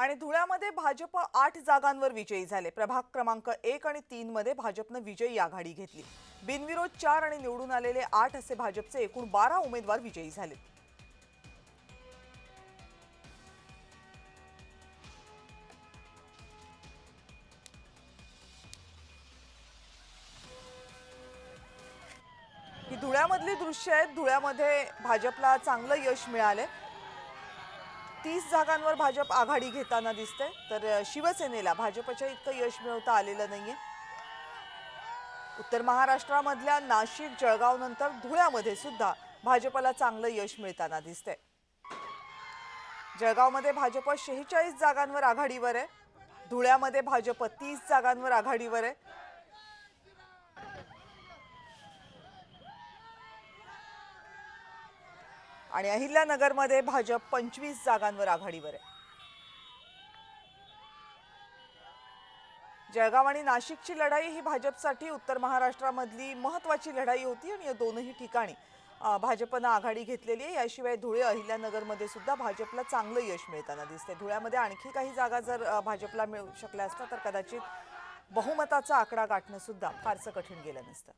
आणि धुळ्यामध्ये भाजप 8 जागांवर विजयी झाले। प्रभाग क्रमांक 1 आणि 3 मध्ये भाजपने विजयी आघाडी घेतली। बिनविरोध 4 आणि निवडून आलेले 8 असे भाजपचे एकूण 12 उमेदवार विजयी झाले। ही धुळ्यामधली दृश्य आहेत। धुळ्यामध्ये भाजपला चांगलं यश मिळाले। 30 जागांवर भाजप आघाडी घेताना दिसते, तर शिवसेनेला भाजपच्या इतकं यश मिळवता आलेलं नाहीये। उत्तर महाराष्ट्रामधल्या नाशिक जळगाव नंतर धुळ्यामध्ये सुद्धा भाजपला चांगलं यश मिळताना दिसते। जळगावमध्ये भाजप 46 जागांवर आघाडीवर आहे। धुळ्यामध्ये भाजप 30 जागांवर आघाडीवर आहे। आणि अहिल्यानगरमध्ये भाजप 25 जागांवर आघाडीवर आहे। जळगाव आणि नाशिकची लढाई ही भाजपसाठी उत्तर महाराष्ट्रामधली महत्त्वाची लढाई होती आणि या दोनही ठिकाणी भाजपने आघाडी घेतलेली आहे। याशिवाय धुळे अहिल्यानगरमध्ये सुद्धा भाजपला चांगलं यश मिळताना दिसते। धुळ्यामध्ये आणखी काही जागा जर भाजपला मिळू शकल्या असता तर कदाचित बहुमताचा आकडा गाठणं सुद्धा फारसं कठीण गेलं नसतं।